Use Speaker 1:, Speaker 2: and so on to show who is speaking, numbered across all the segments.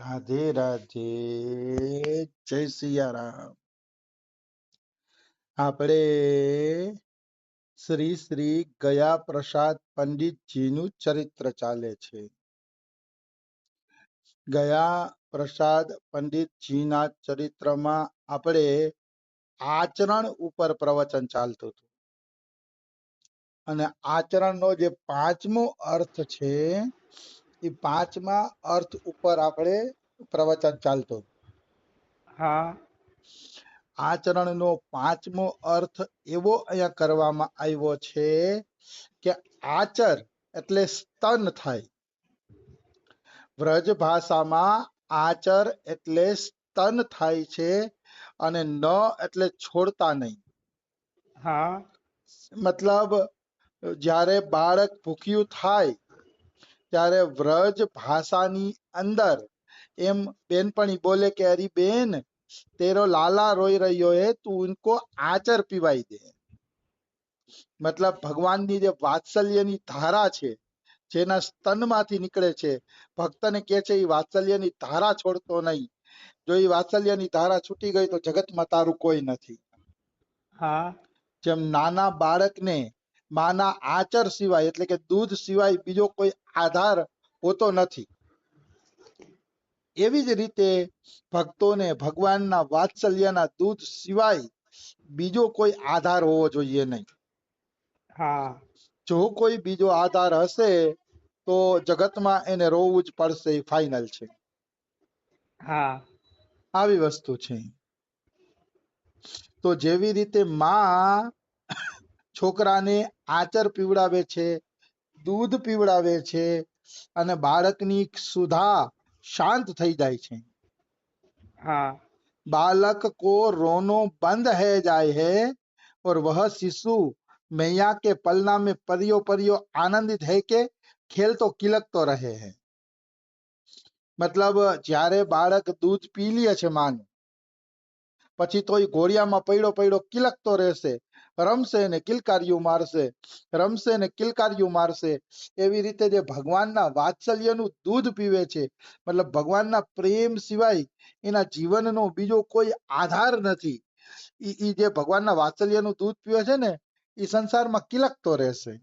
Speaker 1: રાધે રાધે, જય સિયારામ. આપણે શ્રી શ્રી ગયા પ્રસાદ પંડિતજીનું ચરિત્ર ચાલે છે. ગયા પ્રસાદ પંડિતજીના ચરિત્રમાં આપણે આચરણ ઉપર પ્રવચન ચાલતું હતું અને આચરણનો જે પાંચમો અર્થ છે એ પાંચમા અર્થ ઉપર આપણે પ્રવચન ચાલતું.
Speaker 2: હા
Speaker 1: આચરણનો પાંચમો અર્થ એવો અહીંયા કરવામાં આવ્યો છે કે આચર એટલે સ્તન થાય. વ્રજ ભાષામાં આચર એટલે સ્તન થાય છે અને ન એટલે છોડતા નહીં.
Speaker 2: હા
Speaker 1: મતલબ જ્યારે બાળક ભૂખ્યું થાય ત્યારે વ્રજ ભાષાની અંદર એમ બેનપણી બોલે કે અરી બેન તેરો લાલા રોઈ રહ્યો હે તું ઉनको આચર પીવાઈ દે. મતલબ ભગવાનની જે વાત્સલ્યની ધારા છે જેના સ્તનમાંથી નીકળે છે, ભક્તને કે છે એ વાત્સલ્યની ધારા છોડતો નહીં. જો એ વાત્સલ્યની ધારા છૂટી ગઈ તો જગતમાં તારું કોઈ નથી.
Speaker 2: હા
Speaker 1: જેમ નાના બાળકને માના આચર સિવાય એટલે કે દૂધ સિવાય બીજો કોઈ આધાર હોતો નથી, એવી જ રીતે ભક્તોને ભગવાનના વાત્સલ્યના દૂધ સિવાય બીજો કોઈ આધાર હોવો જોઈએ નહીં.
Speaker 2: હા
Speaker 1: જો કોઈ બીજો આધાર હશે તો જગતમાં એને રોવું જ પડશે, એ ફાઇનલ છે.
Speaker 2: હા
Speaker 1: આવી વસ્તુ છે. તો જેવી રીતે માં છોકરાને આચર પીવડાવે છે, દૂધ પીવડાવે છે અને બાળકની સુધા શાંત થઈ જાય છે.
Speaker 2: હા
Speaker 1: बालक को रोनो बंद है जाए है और वह शिशु मैया के पलना में परियो परियो आनंदित है के खेलतो किलकतो रहे है. મતલબ જ્યારે બાળક દૂધ પી લે છે માનું, પછી તો એ ઘોડિયામાં પૈડો પૈડો કિલકતો રહેશે, રમશે ને કિલકારિયું મારશે, રમશે ને કિલકારિયું મારશે. એવી રીતે જે ભગવાનના વાત્સલ્યનું દૂધ પીવે છે, મતલબ ભગવાનના પ્રેમ સિવાય એના જીવનનો બીજો કોઈ આધાર નથી. ઈ જે ભગવાનના વાત્સલ્યનું દૂધ પીવે છે ને એ સંસારમાં કિલકતો રહેશે,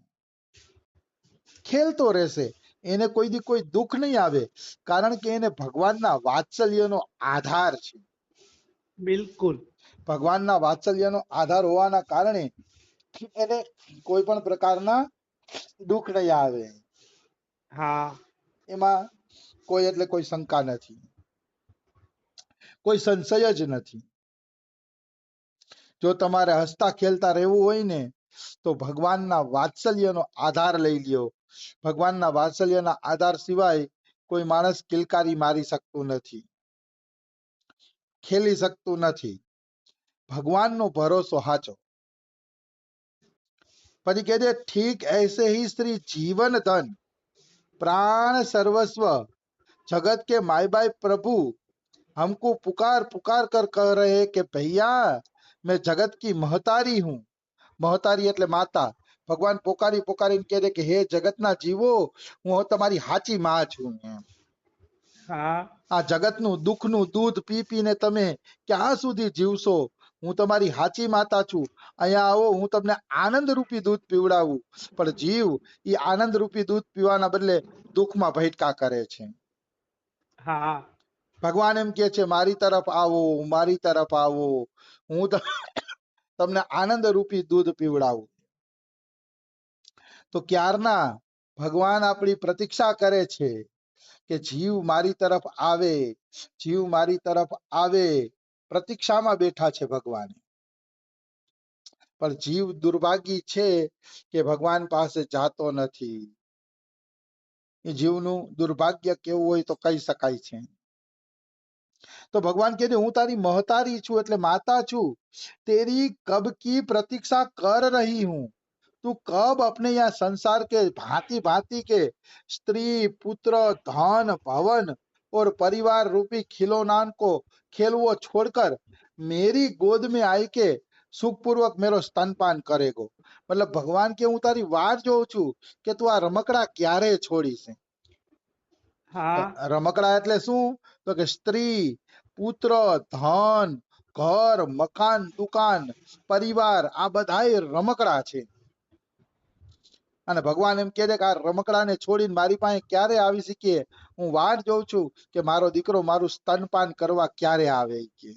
Speaker 1: ખેલતો રહેશે, એને કોઈ દી કોઈ દુઃખ નહીં આવે, કારણ કે એને ભગવાનના વાત્સલ્યનો આધાર છે.
Speaker 2: બિલકુલ
Speaker 1: ભગવાનના વાત્સલ્યનો આધાર હોવાના કારણે એને કોઈ પણ પ્રકારના દુઃખ નહીં આવે.
Speaker 2: હા
Speaker 1: એમાં કોઈ એટલે કોઈ શંકા નથી, કોઈ સંશય જ નથી. જો તમારે હસતા ખેલતા રહેવું હોય ને તો ભગવાનના વાત્સલ્યનો આધાર લઈ લ્યો. ભગવાનના વાત્સલ્યના આધાર સિવાય કોઈ માણસ કિલકારી મારી શકતું નથી, ખેલી શકતું નથી. ભગવાનનો ભરોસો હાચો. પછી કહે છે ઠીક ऐसे ही श्री जीवन धन प्राण सर्वस्व जगत के माई बाई प्रभु हमको पुकार पुकार कर कह रहे हैं कि भैया मैं जगत की महतारी हूँ. महतारी એટલે માતા. ભગવાન પોકારી પોકારીને કહે છે કે હે જગતના જીવો, હું તમારી હાચી માં છું.
Speaker 2: હા
Speaker 1: આ જગતનું દુઃખનું દૂધ પી પીને તમે ક્યાં સુધી જીવશો? હું તમારી હાચી માતા છું. અહીંયા આવો, હું તમને આનંદ રૂપી દૂધ પીવડાવું. પણ જીવ એ આનંદ રૂપી દૂધ પીવાના બદલે દુઃખમાં ભટકા કરે છે.
Speaker 2: હા
Speaker 1: ભગવાન એમ કે છે મારી તરફ આવો, મારી તરફ આવો, હું તમને આનંદ રૂપી દૂધ પીવડાવું. તો ક્યારના ભગવાન આપણી પ્રતીક્ષા કરે છે કે જીવ મારી તરફ આવે, જીવ મારી તરફ આવે. પ્રતીક્ષામાં બેઠા છે ભગવાન. પણ જીવ દુર્ભાગી છે કે ભગવાન પાસે જાતો નથી. એ જીવનું દુર્ભાગ્ય કેવું હોય તો કહી શકાય છે. તો ભગવાન કહે છે હું તારી મહતારી છું એટલે માતા છું. તેરી કબ કી પ્રતીક્ષા કર રહી હું. तू कब अपने यहाँ संसार के भांति भांति के स्त्री पुत्र धन भवन और परिवार रूपी खिलौना को खेलवो छोड़कर मेरी गोद में आई के सुखपूर्वक मेरो स्तनपान करेगो. मतलब भगवान के હું તારી વાટ જોઉં છું કે તું આ રમકડા ક્યારે છોડીશ.
Speaker 2: હા
Speaker 1: રમકડા એટલે શું? તો કે સ્ત્રી, પુત્ર, ધન, ઘર, મકાન, દુકાન, પરિવાર, આ બધાય રમકડા છે. અને ભગવાન એમ કહે છે કે આ રમકડાને છોડીને મારી પાસે ક્યારે આવી શકીએ? હું વાટ જોઉં છું કે મારો દીકરો મારું સ્તનપાન કરવા ક્યારે આવે કે.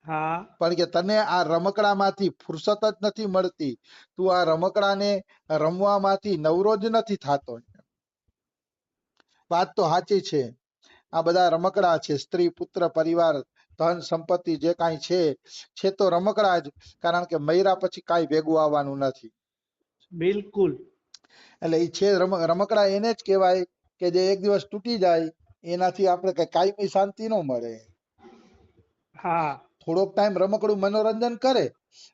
Speaker 2: હા
Speaker 1: પણ કે તને આ રમકડામાંથી ફુરસત જ નથી મળતી, તું આ રમકડાને રમવામાંથી નવરો જ નથી થતો. વાત તો સાચી છે. આ બધા રમકડા છે. સ્ત્રી, પુત્ર, પરિવાર, ધન સંપત્તિ જે કાંઈ છે તો રમકડા જ. કારણ કે મર્યા પછી કાંઈ ભેગું આવવાનું નથી.
Speaker 2: બિલકુલ.
Speaker 1: એટલે એ છે રમકડા એને જ કહેવાય કે જે એક દિવસ તૂટી જાય, એનાથી આપણે કઈ કાયમી શાંતિ ન મળે.
Speaker 2: હા
Speaker 1: થોડોક ટાઈમ રમકડું મનોરંજન કરે,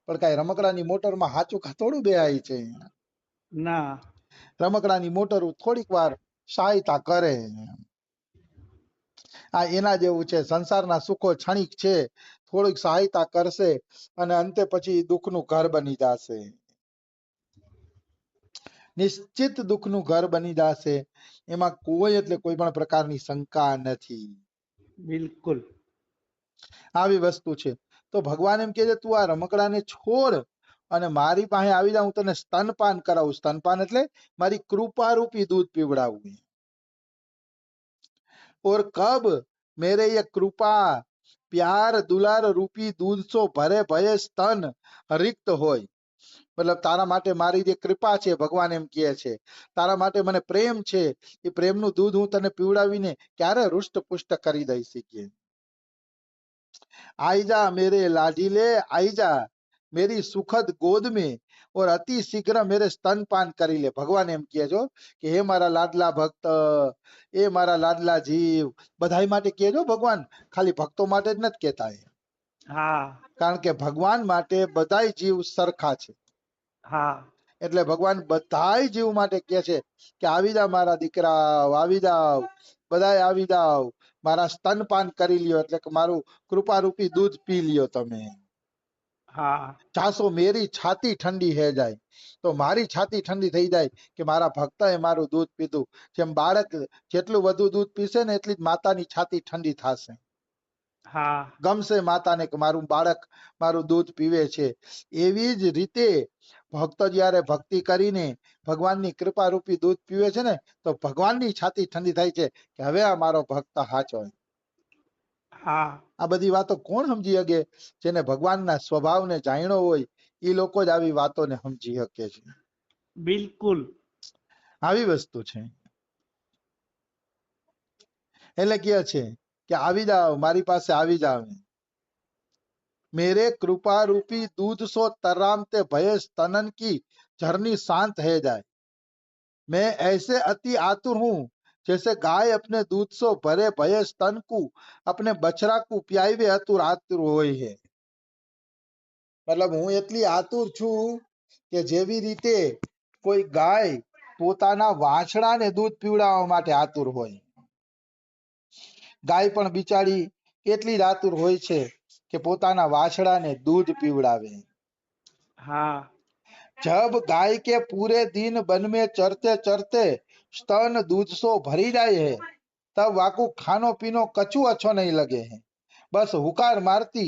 Speaker 1: પણ કઈ રમકડાની મોટરમાં હાચું થોડું બેહાય છે.
Speaker 2: ના.
Speaker 1: રમકડાની મોટર થોડીક વાર સહાયતા કરે. આ એના જેવું છે. સંસારના સુખો ક્ષણિક છે, થોડીક સહાયતા કરશે અને અંતે પછી દુઃખનું ઘર બની જશે. નિશ્ચિત દુઃખનું ઘર બની જશે. એમાં કોઈ એટલે કોઈ પણ પ્રકારની શંકા નથી.
Speaker 2: બિલકુલ.
Speaker 1: આવી વસ્તુ છે. તો ભગવાન એમ કહે છે તું આ રમકડાને છોડ અને મારી પાસે આવી જા, હું તને સ્તનપાન કરાવું. સ્તનપાન એટલે મારી કૃપા રૂપી દૂધ પીવડાવું. और कब मेरे ये कृपा प्यार दुलार रूपी दूध सो भरे भये स्तन रिक्त હોય. મતલબ તારા માટે મારી જે કૃપા છે, ભગવાન એમ કહે છે તારા માટે મને પ્રેમ છે, એ પ્રેમનું દૂધ હું તને પીવડાવીને ક્યારે रुष्ट पुष्ट કરી દઈશ કે. आई जा मेरे लाडीले, आई जा मेरी सुखद गोद में और अति शीघ्र मेरे स्तनपान કરી લે. ભગવાન એમ કહે છો કે હે મારા લાડલા ભક્ત, એ મારા લાડલા જીવ, બધાય માટે કહેજો ભગવાન, ખાલી ભક્તો માટે જ નથી કહેતા.
Speaker 2: હા
Speaker 1: કારણ કે ભગવાન માટે બધાય જીવ સરખા છે.
Speaker 2: હા
Speaker 1: એટલે ભગવાન બધાય જીવ માટે કહે છે કે આવી જા મારા દીકરા, આવી જાવ, બધાય આવી જાવ, મારા સ્તનપાન કરી લ્યો, એટલે કે મારું કૃપારૂપી દૂધ પી લ્યો તમે.
Speaker 2: હા
Speaker 1: ચાસો મેરી છાતી ઠંડી હે જાય, તો મારી છાતી ઠંડી થઈ જાય કે મારા ભક્તએ મારું દૂધ પીધું. જેમ બાળક જેટલું વધુ દૂધ પીશે ને એટલી જ માતાની છાતી ઠંડી થશે.
Speaker 2: હા
Speaker 1: ગમશે માતાને કે મારું બાળક મારું દૂધ પીવે છે. એવી જ રીતે ભક્ત જ્યારે ભક્તિ કરીને ભગવાનની કૃપા રૂપી દૂધ પીવે છે ને, તો ભગવાનની છાતી ઠંડી થાય છે કે હવે આ મારો ભક્ત હાચો.
Speaker 2: હા
Speaker 1: આ બધી વાતો કોણ સમજી શકે? જેને ભગવાનના સ્વભાવને જાણ્યો હોય એ લોકો જ આવી વાતોને સમજી શકે છે.
Speaker 2: બિલકુલ.
Speaker 1: આવી વસ્તુ છે. એટલે કહે છે કે આવી જાઓ, મારી પાસે આવી જાઓ. मेरे कृपा रूपी दूध सो तरामते भय स्तनन की झरनी शांत है जाए. मैं ऐसे अति आतुर हूं जैसे गाय अपने दूध सो भरे भये स्तन को अपने बछड़ा को पियावे आतुर आतुर હોય है. મતલબ હું એટલી આતુર છું કે જેવી રીતે કોઈ ગાય પોતાના વાછડાને દૂધ પીવડાવવા માટે આતુર હોય, ગાય પણ બિચારી એટલી જ આતુર હોય છે કે પોતાના વાછડાને दूध પીવડાવે.
Speaker 2: હા
Speaker 1: जब गाय के पूरे दिन वन में चरते चरते स्तन दूध सो भरी जाए है, तब वाकू खानो पीनो कछु अच्छो नहीं लगे है. बस हुकार मारती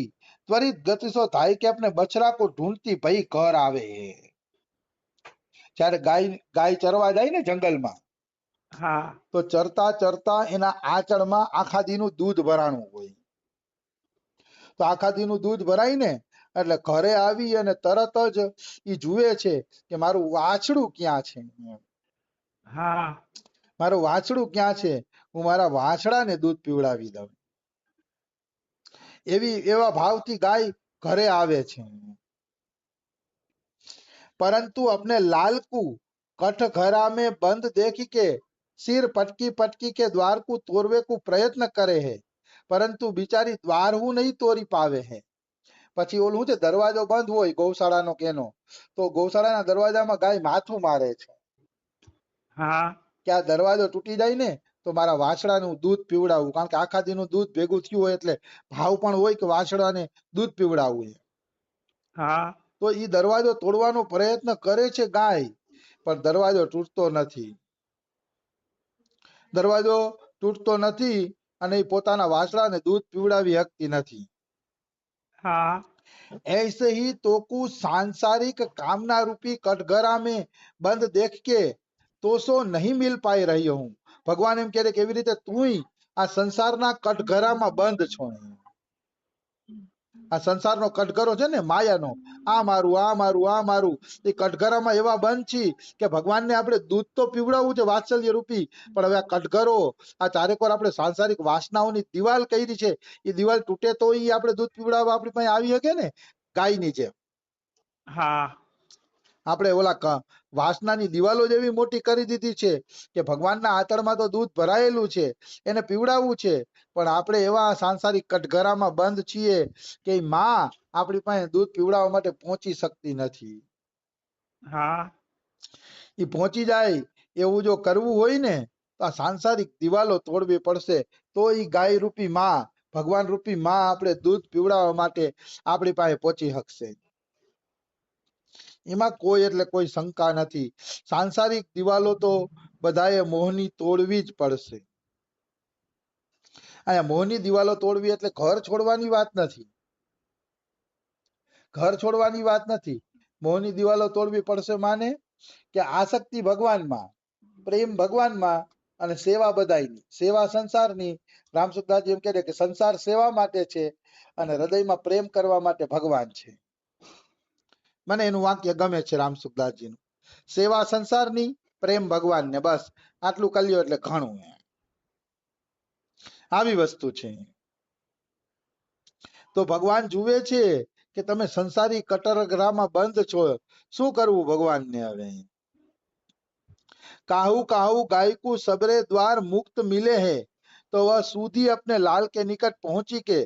Speaker 1: त्वरित गति सो धाई के अपने बछड़ा को ढूंढती भई घर आवे है. જ્યારે ગાય ચરવા જાય ને જંગલમાં,
Speaker 2: હા
Speaker 1: તો ચરતા ચરતા એના આંચળમાં આખા દીનું દૂધ ભરાણું હોય. તો આખા દીનું દૂધ ભરાય ને એટલે ઘરે આવી અને તરત જ ઈ જુએ છે કે મારું વાછડું ક્યાં છે.
Speaker 2: હા
Speaker 1: મારું વાછડું ક્યાં છે, હું મારા વાછડાને દૂધ પીવડાવી દઉં. એવા ભાવથી ગાય ઘરે આવે છે. પરંતુ अपने लाल को कठघरा में बंद देखी के सिर पटकी पटकी के द्वार को तोड़वे को प्रयत्न करे है, परंतु बिचारी द्वार હું નહીં તોડી પાવે है. પછી ઓલું છે દરવાજો બંધ હોય ગૌશાળાનો કેનો, તો ગૌશાળાના દરવાજામાં ગાય માથું મારે છે
Speaker 2: હા
Speaker 1: કે આ દરવાજો તૂટી જાય ને તો મારા વાછડાનું દૂધ પીવડાવવું. કારણ કે આખા દીનું દૂધ ભેગું થયું હોય એટલે ભાવ પણ હોય કે વાછડાને દૂધ પીવડાવવું.
Speaker 2: હા
Speaker 1: તો ઈ દરવાજો તોડવાનો પ્રયત્ન કરે છે ગાય, પણ દરવાજો તૂટતો નથી. દરવાજો તૂટતો નથી અને એ પોતાના વાછડાને દૂધ પીવડાવી શકતી નથી.
Speaker 2: हाँ
Speaker 1: ऐसे ही तोकू सांसारिक कामना रूपी कटघरा में बंद देख के तो सो नहीं मिल पाई रही हूं. ભગવાન એમ કહે કે કેવી રીતે તું આ સંસારના કટઘરામાં બંધ છો. આ સંસારનો કટઘરો છે ને માયાનો, આ મારું આ મારું આ મારું, એ કટઘરામાં એવા બંધ છી કે ભગવાનને આપણે દૂધ તો પીવડાવવું છે વાત્સલ્ય રૂપી, પણ હવે આ કટઘરો, આ ચારેકોર આપણે સાંસારિક વાસનાઓની દિવાલ કરી છે, એ દિવાલ તૂટે તો ઈ આપણે દૂધ પીવડાવવા આપણી પાસે આવી શકે ને, ગાયની જેમ.
Speaker 2: हाँ
Speaker 1: આપણે ઓલા વાસનાની દિવાલો જ એવી મોટી કરી દીધી છે કે ભગવાનના આંતરમાં તો દૂધ ભરાયેલું છે, એને પીવડાવવું છે, પણ આપણે એવા સાંસારિક કટઘરામાં બંધ છીએ કે ઈ માં આપણી પાસે દૂધ પીવડાવવા માટે પહોંચી શકતી નથી.
Speaker 2: हाँ
Speaker 1: ઈ પહોંચી જાય એવું જો કરવું હોય ને તો આ સાંસારિક દિવાલો તોડવી પડશે, તો ઈ ગાય રૂપી માં, ભગવાન રૂપી માં આપણે દૂધ પીવડાવવા માટે આપણી પાસે પહોંચી શકશે. એમાં કોઈ એટલે કોઈ શંકા નથી. સાંસારિક દિવાલો તો બધાએ મોહની તોડવી જ પડશે. અહીંયા મોહની દિવાલો તોડવી એટલે ઘર છોડવાની વાત નથી, ઘર છોડવાની વાત નથી. મોહની દિવાલો તોડવી પડશે માને કે આસક્તિ ભગવાનમાં, પ્રેમ ભગવાનમાં અને સેવા બધાયની, સેવા સંસારની. રામસુખદાસજી એમ કહે છે કે સંસાર સેવા માટે છે અને હૃદયમાં પ્રેમ કરવા માટે ભગવાન છે. મને એનું વાક્ય ગમે છે રામસુખદાસજીનું, સેવા સંસારની, પ્રેમ ભગવાનને, બસ આટલું કર્યો એટલે ઘણું. આવી વસ્તુ છે. તો ભગવાન જુએ છે કે તમે સંસારી કટરઘરામાં બંધ છો, શું કરવું ભગવાનને હવે. काहू काहू गाय को सबरे द्वार मुक्त मिले हैं तो वह सूधी अपने लाल के निकट पहुंची के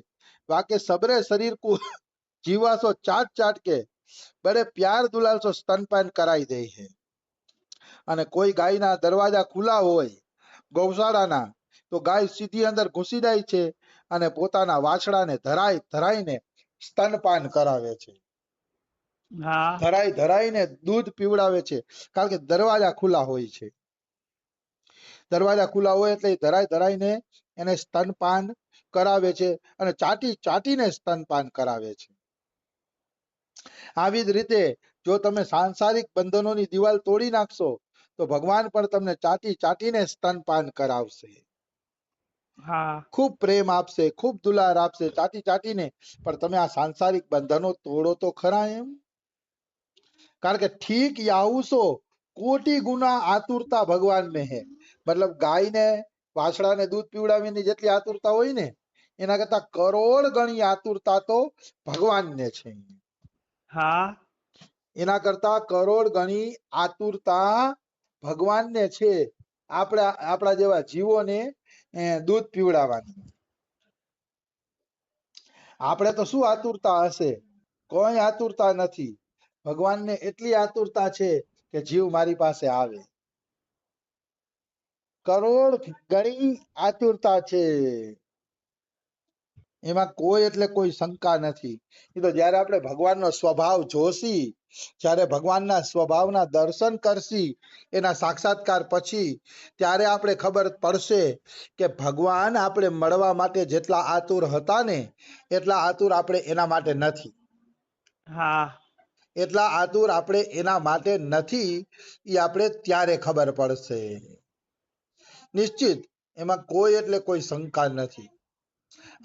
Speaker 1: वाके सबरे शरीर को जीवा सो चाट चाट के बड़े प्यार दुलाल सो स्तनपान कराई दे है. અને કોઈ ગાયના દરવાજા ખુલ્લા હોય ગૌશાળાના તો ગાય સીધી અંદર ઘૂસી જાય છે અને પોતાના વાછડાને ધરાઈ ધરાઈને સ્તનપાન કરાવે છે,
Speaker 2: हाँ
Speaker 1: ધરાઈ ધરાઈને દૂધ પીવડાવે છે, કારણ કે દરવાજા ખુલ્લા હોય છે. દરવાજા ખુલ્લા હોય એટલે ધરાઈ ધરાઈને એને સ્તનપાન કરાવે છે અને ચાટી ચાટીને સ્તનપાન કરાવે છે. આવી જ રીતે જો તમે સાંસારિક બંધનોની દિવાલ તોડી નાખશો તો ભગવાન પણ તમને ચાટી ચાટીને સ્તનપાન કરાવશે,
Speaker 2: हाँ
Speaker 1: ખૂબ પ્રેમ આપશે, ખૂબ દુલાર આપશે ચાટી ચાટીને. પણ તમે આ સાંસારિક બંધનો તોડો તો ખરા એમ. કારણ કે ઠીક યાઉસો કોટી ગુના આતુરતા ભગવાન में है. મતલબ ગાયને વાછડાને દૂધ પીવડાવીને જેટલી આતુરતા હોય ને એના કરતા કરોડ ગણી આતુરતા તો ભગવાનને છે.
Speaker 2: हाँ
Speaker 1: એના કરતા કરોડ ગણી આતુરતા ભગવાનને છે આપણા જેવા જીવોને દૂધ પીવડાવવાની. આપણે તો શું આતુરતા હશે, કોઈ આતુરતા નથી. ભગવાનને એટલી આતુરતા છે કે જીવ મારી પાસે આવે, કરોડ ગણી આતુરતા છે, એમાં કોઈ એટલે કોઈ શંકા નથી. એ તો જયારે આપણે ભગવાનનો સ્વભાવ જોશી, જ્યારે ભગવાનના સ્વભાવના દર્શન કરશી એના સાક્ષાત્કાર પછી, ત્યારે આપણે ખબર પડશે કે ભગવાન આપણે મળવા માટે જેટલા આતુર હતા ને એટલા આતુર આપણે એના માટે નથી.
Speaker 2: हाँ
Speaker 1: એટલા આતુર આપણે એના માટે નથી, એ આપણે ત્યારે ખબર પડશે નિશ્ચિત. એમાં કોઈ એટલે કોઈ શંકા નથી.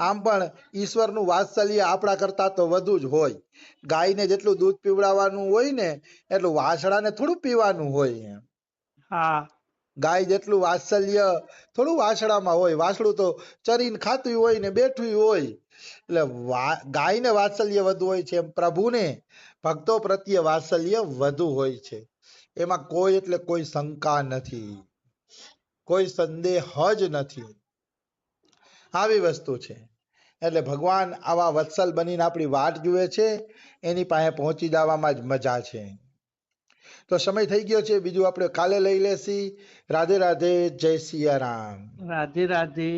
Speaker 1: આમ પણ ઈશ્વરનું વાત્સલ્ય આપણા કરતા તો વધુ જ હોય. ગાયને જેટલું દૂધ પીવડાવવાનું હોય ને એટલું વાછડાને થોડું પીવાનું હોય.
Speaker 2: हाँ
Speaker 1: ગાય જેટલું વાત્સલ્ય થોડું વાછડામાં હોય. વાછડું તો ચરીને ખાતું હોય ને બેઠું હોય, એટલે ગાયને વાત્સલ્ય વધુ હોય છે, એમ પ્રભુને ભક્તો પ્રત્યે વાત્સલ્ય વધુ હોય છે. એમાં કોઈ એટલે કોઈ શંકા નથી, કોઈ સંદેહ જ નથી. આવી વસ્તુ છે. એટલે ભગવાન આવા વત્સલ બનીને આપણી વાટ જુએ છે, એની પાસે પહોંચી જવામાં જ મજા છે. તો સમય થઈ ગયો છે, બીજું આપણે કાલે લઈ લેશી. રાધે રાધે, જય સિયા રામ.
Speaker 2: राधे राधे।